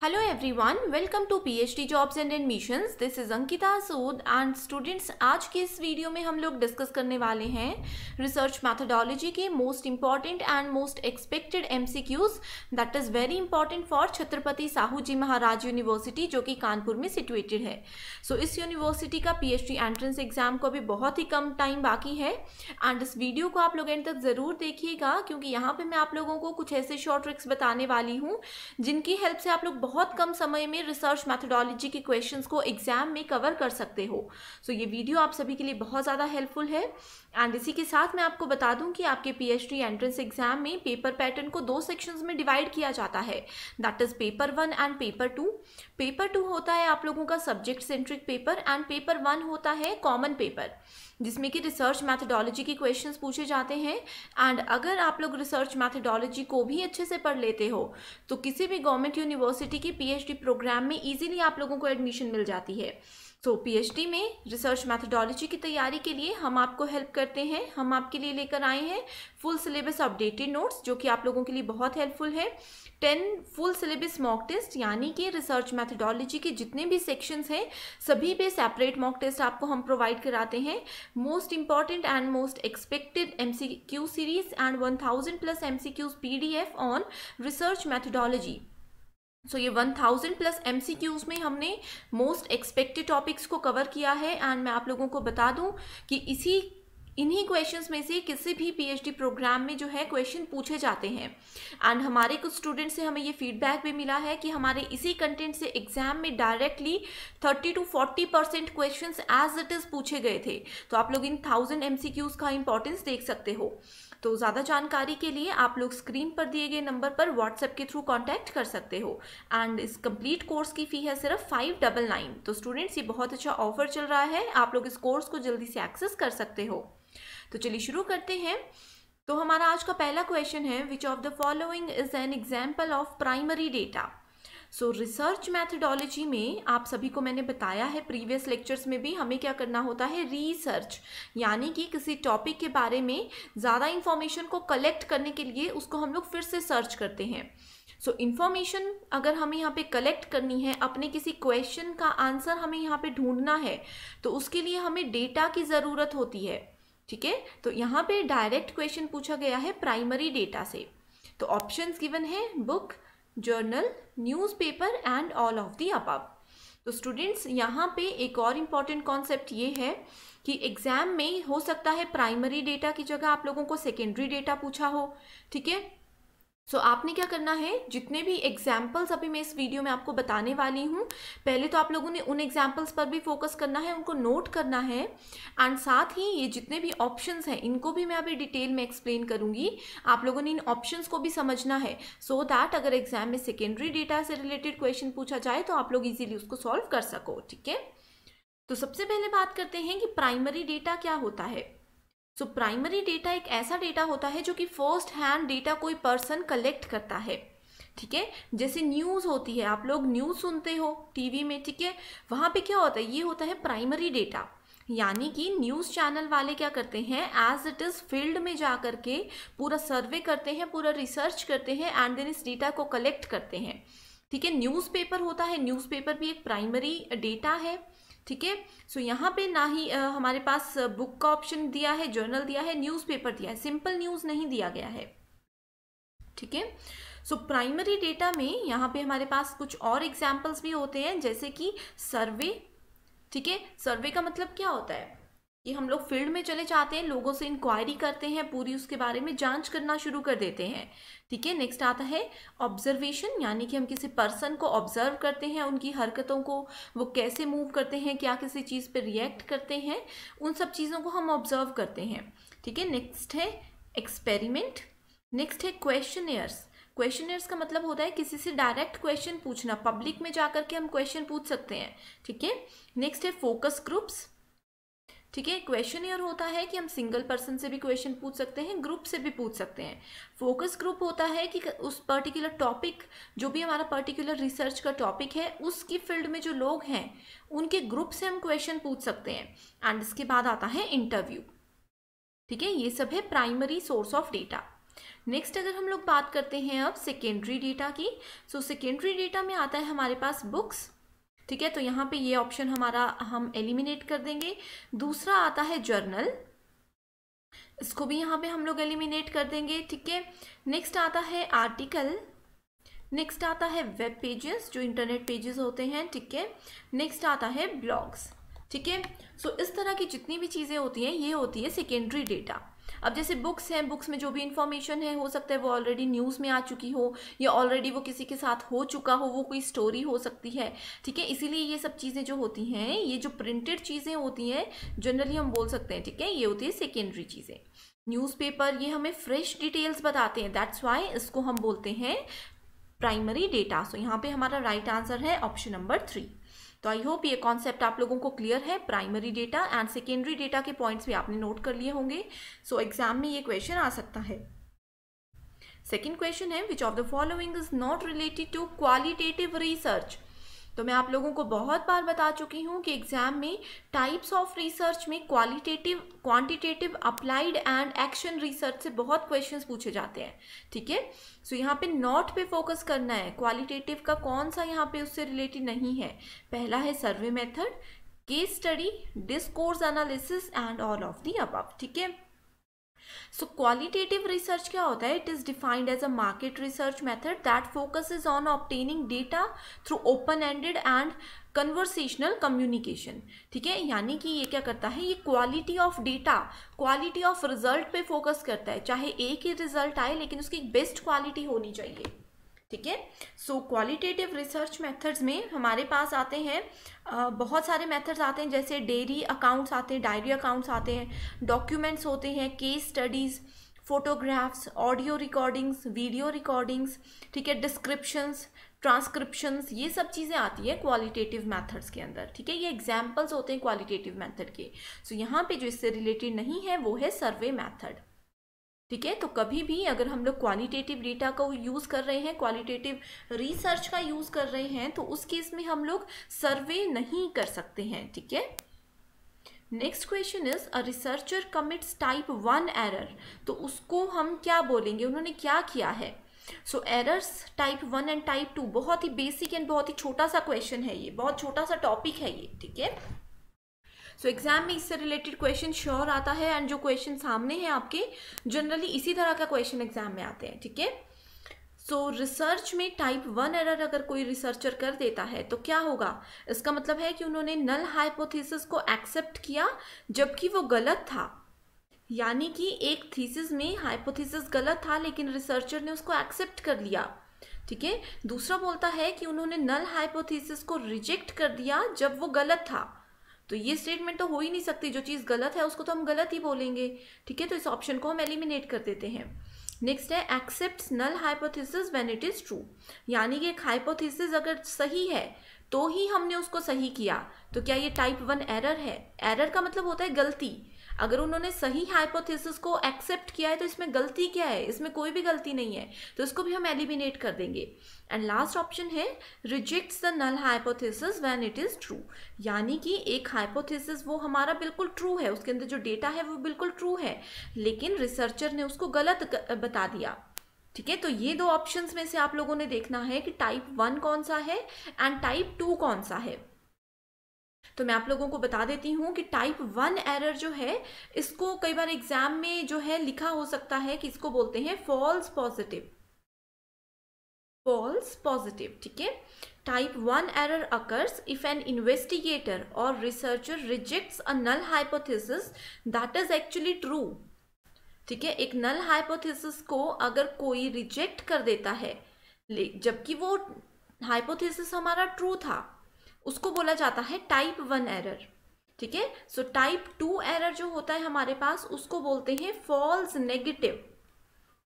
Hello everyone, welcome to PhD Jobs and Admissions. This is Ankita Sood and students, आज के इस video में हम लोग डिस्कस करने वाले हैं रिसर्च मैथडोलॉजी के most important and most expected MCQs that is very important for Chhatrapati Sahu ji Maharaj university जो कि कानपुर में सिचुएटेड है। सो इस यूनिवर्सिटी का PhD एंट्रेंस एग्जाम को अभी बहुत ही कम टाइम बाकी है एंड इस वीडियो को आप लोग एंड तक ज़रूर देखिएगा क्योंकि यहाँ पर मैं आप लोगों को कुछ ऐसे शॉर्ट ट्रिक्स बताने वाली हूँ जिनकी हेल्प से आप लोग बहुत कम समय में रिसर्च मैथडोलॉजी के क्वेश्चंस को एग्जाम में कवर कर सकते हो। सो ये वीडियो आप सभी के लिए बहुत ज़्यादा हेल्पफुल है एंड इसी के साथ मैं आपको बता दूं कि आपके PhD एंट्रेंस एग्जाम में पेपर पैटर्न को दो सेक्शंस में डिवाइड किया जाता है, that is paper 1 and paper 2। Paper 2 होता है आप लोगों का subject centric paper and paper 1 होता है कॉमन पेपर जिसमें कि रिसर्च मैथडोलॉजी के क्वेश्चंस पूछे जाते हैं। एंड अगर आप लोग रिसर्च मैथडोलॉजी को भी अच्छे से पढ़ लेते हो तो किसी भी गवर्नमेंट यूनिवर्सिटी की PhD प्रोग्राम में इजीली आप लोगों को एडमिशन मिल जाती है। सो PhD में रिसर्च मैथडोलॉजी की तैयारी के लिए हम आपको हेल्प करते हैं। हम आपके लिए लेकर आए हैं फुल सिलेबस अपडेटेड नोट्स जो कि आप लोगों के लिए बहुत हेल्पफुल है। 10 फुल सिलेबस मॉक टेस्ट यानी कि रिसर्च मैथडोलॉजी के जितने भी सेक्शंस हैं सभी पे सेपरेट मॉक टेस्ट आपको हम प्रोवाइड कराते हैं। Most important and most expected MCQ series and 1000+ MCQs PDF on research methodology. So ये 1000+ MCQs में हमने मोस्ट एक्सपेक्टेड टॉपिक्स को कवर किया है एंड मैं आप लोगों को बता दूं कि इन्हीं क्वेश्चंस में से किसी भी PhD प्रोग्राम में जो है क्वेश्चन पूछे जाते हैं। एंड हमारे कुछ स्टूडेंट से हमें ये फीडबैक भी मिला है कि हमारे इसी कंटेंट से एग्जाम में directly 30 to 40% questions as it is पूछे गए थे। तो आप लोग इन 1000 MCQs का इंपॉर्टेंस देख सकते हो। तो ज़्यादा जानकारी के लिए आप लोग स्क्रीन पर दिए गए नंबर पर व्हाट्सएप के थ्रू कांटेक्ट कर सकते हो एंड इस कंप्लीट कोर्स की फ़ी है सिर्फ 599। तो स्टूडेंट्स ये बहुत अच्छा ऑफर चल रहा है, आप लोग इस कोर्स को जल्दी से एक्सेस कर सकते हो। तो चलिए शुरू करते हैं। तो हमारा आज का पहला क्वेश्चन है, which of the following is an example of primary data. So research methodology में आप सभी को मैंने बताया है प्रीवियस लेक्चर्स में भी, हमें क्या करना होता है, रिसर्च यानी कि किसी टॉपिक के बारे में ज़्यादा इंफॉर्मेशन को कलेक्ट करने के लिए उसको हम लोग फिर से सर्च करते हैं। सो इन्फॉर्मेशन अगर हमें यहाँ पे कलेक्ट करनी है, अपने किसी क्वेश्चन का आंसर हमें यहाँ पे ढूंढना है तो उसके लिए हमें डेटा की ज़रूरत होती है। ठीक है, तो यहाँ पे डायरेक्ट क्वेश्चन पूछा गया है प्राइमरी डेटा से। तो ऑप्शंस गिवन है book, journal, newspaper and all of the above. तो स्टूडेंट्स यहाँ पे एक और इम्पॉर्टेंट कॉन्सेप्ट ये है कि एग्जाम में हो सकता है प्राइमरी डेटा की जगह आप लोगों को सेकेंडरी डेटा पूछा हो। ठीक है, सो आपने क्या करना है, जितने भी एग्जाम्पल्स अभी मैं इस वीडियो में आपको बताने वाली हूँ पहले तो आप लोगों ने उन एग्जाम्पल्स पर भी फोकस करना है, उनको नोट करना है एंड साथ ही ये जितने भी ऑप्शंस हैं इनको भी मैं अभी डिटेल में एक्सप्लेन करूँगी। आप लोगों ने इन ऑप्शंस को भी समझना है सो दैट अगर एग्जाम में सेकेंडरी डेटा से रिलेटेड क्वेश्चन पूछा जाए तो आप लोग ईजिली उसको सॉल्व कर सको। ठीक है, तो सबसे पहले बात करते हैं कि प्राइमरी डेटा क्या होता है। सो प्राइमरी डेटा एक ऐसा डेटा होता है जो कि फर्स्ट हैंड डेटा कोई पर्सन कलेक्ट करता है। ठीक है, जैसे न्यूज़ होती है, आप लोग न्यूज़ सुनते हो टीवी में, ठीक है, वहाँ पे क्या होता है, ये होता है प्राइमरी डेटा। यानी कि न्यूज़ चैनल वाले क्या करते हैं, एज इट इज़ फील्ड में जा करके पूरा सर्वे करते हैं, पूरा रिसर्च करते हैं एंड देन इस डेटा को कलेक्ट करते हैं। ठीक है, न्यूज़पेपर होता है, न्यूज़पेपर भी एक प्राइमरी डेटा है। ठीक है, सो यहाँ पे ना ही हमारे पास बुक का ऑप्शन दिया है, जर्नल दिया है, न्यूज़पेपर दिया है, सिंपल न्यूज़ नहीं दिया गया है। ठीक है, सो प्राइमरी डेटा में यहाँ पे हमारे पास कुछ और एग्जाम्पल्स भी होते हैं जैसे कि सर्वे। ठीक है, सर्वे का मतलब क्या होता है कि हम लोग फील्ड में चले जाते हैं, लोगों से इंक्वायरी करते हैं, पूरी उसके बारे में जांच करना शुरू कर देते हैं। ठीक है, नेक्स्ट आता है ऑब्जर्वेशन, यानी कि हम किसी पर्सन को ऑब्जर्व करते हैं, उनकी हरकतों को, वो कैसे मूव करते हैं, क्या किसी चीज़ पे रिएक्ट करते हैं, उन सब चीज़ों को हम ऑब्जर्व करते हैं। ठीक है, नेक्स्ट है एक्सपेरिमेंट। नेक्स्ट है क्वेश्चनियर्स। क्वेश्चनियर्स का मतलब होता है किसी से डायरेक्ट क्वेश्चन पूछना, पब्लिक में जा करके हम क्वेश्चन पूछ सकते हैं। ठीक है, नेक्स्ट है फोकस ग्रुप्स। ठीक है, क्वेश्चनियर होता है कि हम सिंगल पर्सन से भी क्वेश्चन पूछ सकते हैं, ग्रुप से भी पूछ सकते हैं। फोकस ग्रुप होता है कि उस पर्टिकुलर टॉपिक, जो भी हमारा पर्टिकुलर रिसर्च का टॉपिक है, उसकी फील्ड में जो लोग हैं उनके ग्रुप से हम क्वेश्चन पूछ सकते हैं। एंड इसके बाद आता है इंटरव्यू। ठीक है, ये सब है primary source of data. Next अगर हम लोग बात करते हैं अब सेकेंडरी डेटा की, सो सेकेंडरी डेटा में आता है हमारे पास बुक्स, ठीक है, तो यहाँ पे ये ऑप्शन हमारा हम एलिमिनेट कर देंगे। दूसरा आता है जर्नल, इसको भी यहाँ पे हम लोग एलिमिनेट कर देंगे, ठीक है। नेक्स्ट आता है आर्टिकल, नेक्स्ट आता है वेब पेजेस जो इंटरनेट पेजेस होते हैं, ठीक है। नेक्स्ट आता है ब्लॉग्स, ठीक है। सो इस तरह की जितनी भी चीज़ें होती हैं ये होती है सेकेंडरी डेटा। अब जैसे बुक्स हैं, बुक्स में जो भी इंफॉर्मेशन है हो सकता है वो ऑलरेडी न्यूज़ में आ चुकी हो या ऑलरेडी वो किसी के साथ हो चुका हो, वो कोई स्टोरी हो सकती है, ठीक है। इसीलिए ये सब चीज़ें जो होती हैं, ये जो प्रिंटेड चीज़ें होती हैं जनरली हम बोल सकते हैं, ठीक है, ये होती है सेकेंडरी चीज़ें। न्यूज़पेपर ये हमें फ्रेश डिटेल्स बताते हैं, दैट्स वाई इसको हम बोलते हैं प्राइमरी डेटा। सो यहाँ पे हमारा राइट आंसर है ऑप्शन नंबर 3। तो आई होप ये कॉन्सेप्ट आप लोगों को क्लियर है। Primary data and secondary data के पॉइंट्स भी आपने नोट कर लिए होंगे। सो एग्जाम में ये क्वेश्चन आ सकता है। सेकेंड क्वेश्चन है, which of the following is not related to qualitative research. तो मैं आप लोगों को बहुत बार बता चुकी हूँ कि एग्जाम में टाइप्स ऑफ रिसर्च में qualitative, quantitative, applied and action research से बहुत क्वेश्चंस पूछे जाते हैं, ठीक है। सो यहाँ पे नॉट पे फोकस करना है, क्वालिटेटिव का कौन सा यहाँ पे उससे रिलेटेड नहीं है। पहला है survey method, case study, discourse analysis and all of the above, ठीक है। सो क्वालिटेटिव रिसर्च क्या होता है? It is defined as a market research method that focuses on obtaining data through open ended and conversational communication, ठीक है। यानी कि ये क्या करता है, ये quality of data, quality of result पे फोकस करता है। चाहे एक ही रिजल्ट आए लेकिन उसकी बेस्ट क्वालिटी होनी चाहिए, ठीक है। सो क्वालिटेटिव रिसर्च मेथड्स में हमारे पास आते हैं बहुत सारे मेथड्स आते हैं, जैसे डेयरी अकाउंट्स आते हैं, डायरी अकाउंट्स आते हैं, डॉक्यूमेंट्स होते हैं, case studies, photographs, audio recordings, video recordings, ठीक है, डिस्क्रिप्शंस, ट्रांसक्रिप्शंस, ये सब चीज़ें आती है क्वालिटेटिव मेथड्स के अंदर, ठीक है। ये एग्जाम्पल्स होते हैं क्वालिटेटिव मेथड के। सो यहाँ पे जो इससे रिलेटेड नहीं है वो है सर्वे मेथड, ठीक है। तो कभी भी अगर हम लोग क्वालिटेटिव डेटा को यूज़ कर रहे हैं, क्वालिटेटिव रिसर्च का यूज़ कर रहे हैं, तो उस केस में हम लोग सर्वे नहीं कर सकते हैं, ठीक है। Next question is, a researcher commits type 1 error. तो उसको हम क्या बोलेंगे, उन्होंने क्या किया है। सो एरर्स टाइप 1 एंड टाइप 2 बहुत ही बेसिक एंड बहुत ही छोटा सा क्वेश्चन है, ये बहुत छोटा सा टॉपिक है ये, ठीक है। सो एग्जाम में इससे रिलेटेड क्वेश्चन श्योर आता है एंड जो क्वेश्चन सामने हैं आपके जनरली इसी तरह का क्वेश्चन एग्जाम में आते हैं, ठीक है। सो रिसर्च में टाइप 1 एरर अगर कोई रिसर्चर कर देता है तो क्या होगा, इसका मतलब है कि उन्होंने नल हाइपोथेसिस को एक्सेप्ट किया जबकि वो गलत था। यानी कि एक थीसिस में हाइपोथेसिस गलत था लेकिन रिसर्चर ने उसको एक्सेप्ट कर लिया, ठीक है। दूसरा बोलता है कि उन्होंने नल हाइपोथेसिस को रिजेक्ट कर दिया जब वो गलत था। तो ये स्टेटमेंट तो हो ही नहीं सकती, जो चीज़ गलत है उसको तो हम गलत ही बोलेंगे, ठीक है। तो इस ऑप्शन को हम एलिमिनेट कर देते हैं। नेक्स्ट है, accepts null hypothesis when it is true. यानी कि एक हाइपोथेसिस अगर सही है तो ही हमने उसको सही किया, तो क्या ये टाइप 1 एरर है? एरर का मतलब होता है गलती। अगर उन्होंने सही हाइपोथेसिस को एक्सेप्ट किया है तो इसमें गलती क्या है, इसमें कोई भी गलती नहीं है, तो इसको भी हम एलिमिनेट कर देंगे। एंड लास्ट ऑप्शन है, rejects the null hypothesis when it is true. यानी कि एक हाइपोथेसिस वो हमारा बिल्कुल ट्रू है, उसके अंदर जो डेटा है वो बिल्कुल ट्रू है, लेकिन रिसर्चर ने उसको गलत बता दिया, ठीक है। तो ये दो ऑप्शंस में से आप लोगों ने देखना है कि टाइप 1 कौन सा है एंड टाइप 2 कौन सा है। तो मैं आप लोगों को बता देती हूँ कि टाइप 1 एरर जो है इसको कई बार एग्जाम में जो है लिखा हो सकता है कि इसको बोलते हैं फॉल्स पॉजिटिव, फॉल्स पॉजिटिव, ठीक है। Type 1 error occurs if an investigator और researcher rejects a null hypothesis that is actually true, ठीक है। एक नल हाइपोथेसिस को अगर कोई रिजेक्ट कर देता है जबकि वो हाइपोथेसिस हमारा ट्रू था, उसको बोला जाता है टाइप 1 एरर, ठीक है। सो टाइप 2 एरर जो होता है हमारे पास उसको बोलते हैं फॉल्स नेगेटिव,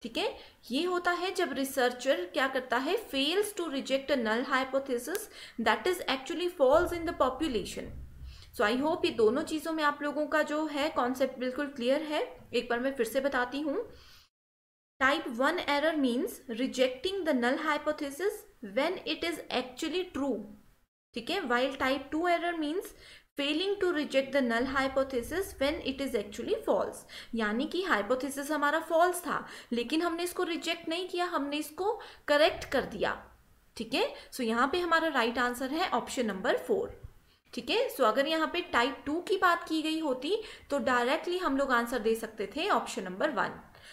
ठीक है। ये होता है जब रिसर्चर क्या करता है, fails to reject a null hypothesis that is actually false in the population. So I hope ये दोनों चीज़ों में आप लोगों का जो है कॉन्सेप्ट बिल्कुल क्लियर है। एक बार मैं फिर से बताती हूँ। Type 1 error means rejecting the null hypothesis when it is actually true, ठीक है। While type 2 error means failing to reject the null hypothesis when it is actually false, यानी कि हाइपोथेसिस हमारा फॉल्स था लेकिन हमने इसको रिजेक्ट नहीं किया, हमने इसको करेक्ट कर दिया। ठीक है, सो यहाँ पे हमारा राइट आंसर है ऑप्शन नंबर 4। ठीक है, सो अगर यहाँ पे टाइप 2 की बात की गई होती तो डायरेक्टली हम लोग आंसर दे सकते थे option number 1।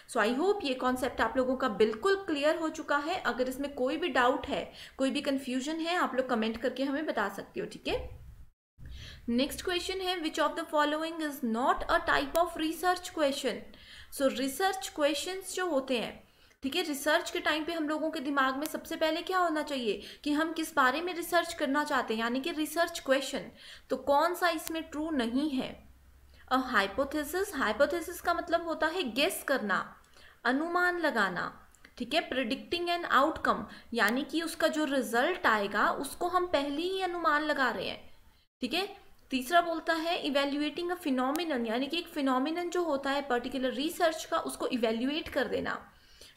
So I hope ये कॉन्सेप्ट आप लोगों का बिल्कुल क्लियर हो चुका है। अगर इसमें कोई भी डाउट है, कोई भी कंफ्यूजन है, आप लोग कमेंट करके हमें बता सकते हो। ठीक है, नेक्स्ट क्वेश्चन है which of the following is not a type of research question. So research questions जो होते हैं, ठीक है, रिसर्च के टाइम पे हम लोगों के दिमाग में सबसे पहले क्या होना चाहिए कि हम किस बारे में रिसर्च करना चाहते हैं, यानी कि रिसर्च क्वेश्चन। तो कौन सा इसमें ट्रू नहीं है? अ हाइपोथेसिस, हाइपोथेसिस का मतलब होता है गेस करना, अनुमान लगाना। ठीक है, प्रिडिक्टिंग एन आउटकम, यानी कि उसका जो रिजल्ट आएगा उसको हम पहले ही अनुमान लगा रहे हैं। ठीक है, तीसरा बोलता है इवेल्युएटिंग अ फिनोमिनन, यानी कि एक फिनोमिनन जो होता है पर्टिकुलर रिसर्च का, उसको इवेल्युएट कर देना।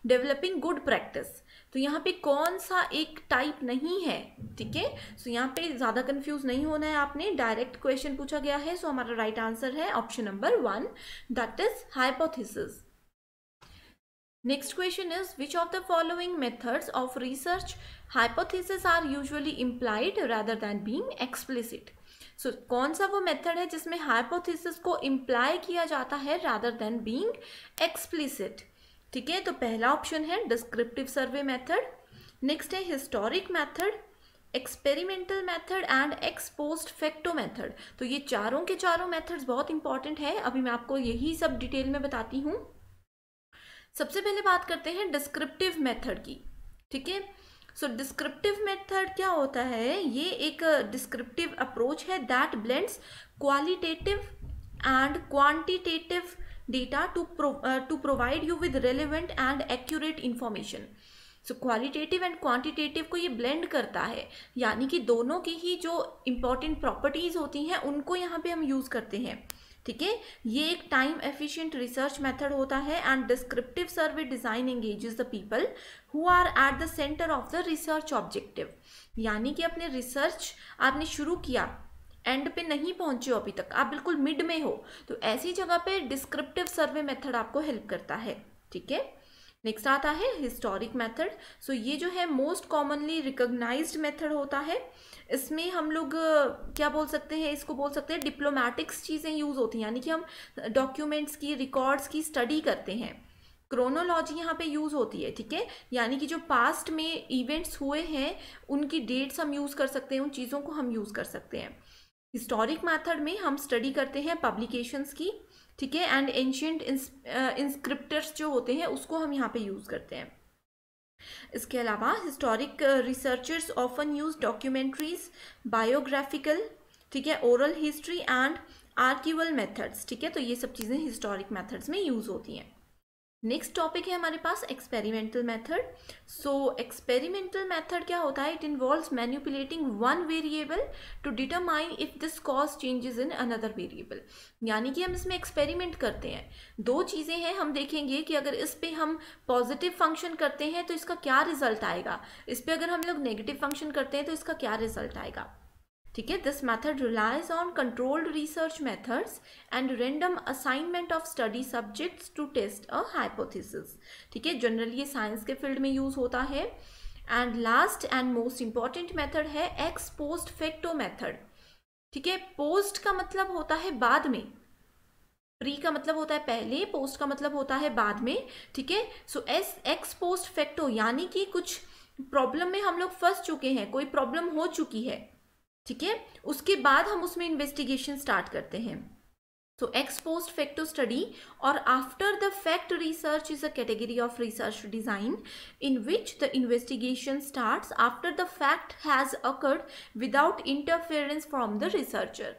डेवलपिंग गुड प्रैक्टिस, तो यहाँ पे कौन सा एक टाइप नहीं है? ठीक है, सो यहाँ पे ज़्यादा कंफ्यूज नहीं होना है आपने, डायरेक्ट क्वेश्चन पूछा गया है। सो हमारा राइट आंसर है option number 1, that is hypothesis. Next question is which of the following methods of research hypothesis are usually implied rather than being explicit. So कौन सा वो मेथड है जिसमें हाइपोथेसिस को इम्प्लाई किया जाता है रादर देन बीइंग एक्सप्लिसिट? ठीक है, तो पहला ऑप्शन है डिस्क्रिप्टिव सर्वे मेथड, नेक्स्ट है historic method, experimental method and x post facto method. तो ये चारों के चारों मेथड्स बहुत इंपॉर्टेंट है, अभी मैं आपको यही सब डिटेल में बताती हूँ। सबसे पहले बात करते हैं डिस्क्रिप्टिव मेथड की। ठीक है, सो डिस्क्रिप्टिव मेथड क्या होता है? ये एक डिस्क्रिप्टिव अप्रोच है that blends qualitative and quantitative data to provide you with relevant and accurate information. So qualitative and quantitative को ये blend करता है, यानी कि दोनों की ही जो important properties होती हैं उनको यहाँ पे हम use करते हैं। ठीक है, ये एक टाइम एफिशिएंट रिसर्च मेथड होता है and descriptive survey design engages the people who are at the centre of the research objective, यानी कि अपने रिसर्च आपने शुरू किया, एंड पे नहीं पहुंचे हो अभी तक, आप बिल्कुल मिड में हो, तो ऐसी जगह पे डिस्क्रिप्टिव सर्वे मेथड आपको हेल्प करता है। ठीक है, नेक्स्ट आता है हिस्टोरिक मेथड। सो ये जो है मोस्ट कॉमनली रिकॉग्नाइज्ड मेथड होता है। इसमें हम लोग क्या बोल सकते हैं, इसको बोल सकते हैं डिप्लोमेटिक्स चीज़ें यूज़ होती हैं, यानी कि हम डॉक्यूमेंट्स की, रिकॉर्ड्स की स्टडी करते हैं। क्रोनोलॉजी यहाँ पे यूज़ होती है। ठीक है, यानी कि जो पास्ट में इवेंट्स हुए हैं उनकी डेट्स हम यूज़ कर सकते हैं, उन चीज़ों को हम यूज़ कर सकते हैं। हिस्टोरिक मेथड में हम स्टडी करते हैं पब्लिकेशंस की। ठीक है, एंड एंशिएंट इंस्क्रिप्टर्स जो होते हैं उसको हम यहाँ पे यूज़ करते हैं। इसके अलावा historic researchers often use documentaries, biographical, ठीक है, ओरल हिस्ट्री एंड आर्किवल मेथड्स। ठीक है, तो ये सब चीज़ें हिस्टोरिक मेथड्स में यूज़ होती हैं। नेक्स्ट टॉपिक है हमारे पास experimental method. So experimental method क्या होता है? It involves manipulating one variable to determine if this cause changes in another variable, यानी कि हम इसमें एक्सपेरिमेंट करते हैं। दो चीज़ें हैं, हम देखेंगे कि अगर इस पे हम पॉजिटिव फंक्शन करते हैं तो इसका क्या रिजल्ट आएगा, इस पे अगर हम लोग नेगेटिव फंक्शन करते हैं तो इसका क्या रिजल्ट आएगा। ठीक है, this method relies on controlled research methods and random assignment of study subjects to test a hypothesis. ठीक है, जनरली ये साइंस के फील्ड में यूज होता है। And last and most important method है एक्स पोस्ट फैक्टो मेथड। ठीक है, पोस्ट का मतलब होता है बाद में, प्री का मतलब होता है पहले, पोस्ट का मतलब होता है बाद में। ठीक है, सो एक्स पोस्ट फैक्टो यानी कि कुछ प्रॉब्लम में हम लोग फंस चुके हैं, कोई प्रॉब्लम हो चुकी है, ठीक है, उसके बाद हम उसमें इन्वेस्टिगेशन स्टार्ट करते हैं। So ex post facto study or after the fact research is a category of research design in which the investigation starts after the fact has occurred without interference from the researcher.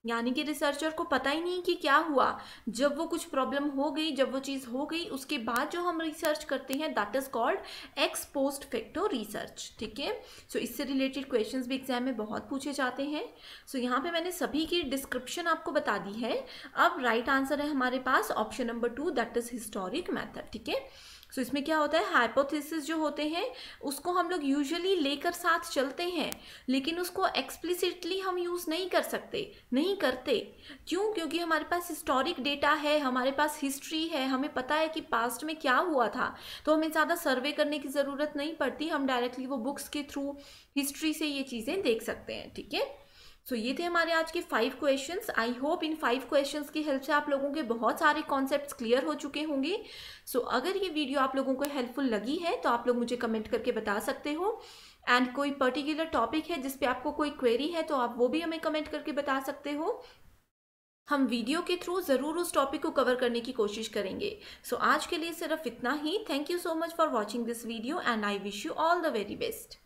यानी कि researcher को पता ही नहीं कि क्या हुआ, जब वो कुछ प्रॉब्लम हो गई, जब वो चीज़ हो गई, उसके बाद जो हम रिसर्च करते हैं that is called x post facto research. ठीक है, सो इससे रिलेटेड क्वेश्चंस भी एग्जाम में बहुत पूछे जाते हैं। सो यहाँ पे मैंने सभी की डिस्क्रिप्शन आपको बता दी है। अब राइट आंसर है हमारे पास option number 2 that is historic method. ठीक है, सो इसमें क्या होता है, हाइपोथेसिस जो होते हैं उसको हम लोग यूजुअली लेकर साथ चलते हैं, लेकिन उसको एक्सप्लिसिटली हम यूज़ नहीं कर सकते, नहीं करते। क्यों? क्योंकि हमारे पास हिस्टोरिक डेटा है, हमारे पास हिस्ट्री है, हमें पता है कि पास्ट में क्या हुआ था, तो हमें ज़्यादा सर्वे करने की ज़रूरत नहीं पड़ती, हम डायरेक्टली वो बुक्स के थ्रू, हिस्ट्री से ये चीज़ें देख सकते हैं। ठीक है, सो ये थे हमारे आज के 5 questions. I hope in 5 questions की हेल्प से आप लोगों के बहुत सारे कॉन्सेप्ट्स क्लियर हो चुके होंगे। सो अगर ये वीडियो आप लोगों को हेल्पफुल लगी है तो आप लोग मुझे कमेंट करके बता सकते हो, एंड कोई पर्टिकुलर टॉपिक है जिस पे आपको कोई क्वेरी है तो आप वो भी हमें कमेंट करके बता सकते हो। हम वीडियो के थ्रू ज़रूर उस टॉपिक को कवर करने की कोशिश करेंगे। सो आज के लिए सिर्फ इतना ही। Thank you so much for watching this video and I wish you all the very best.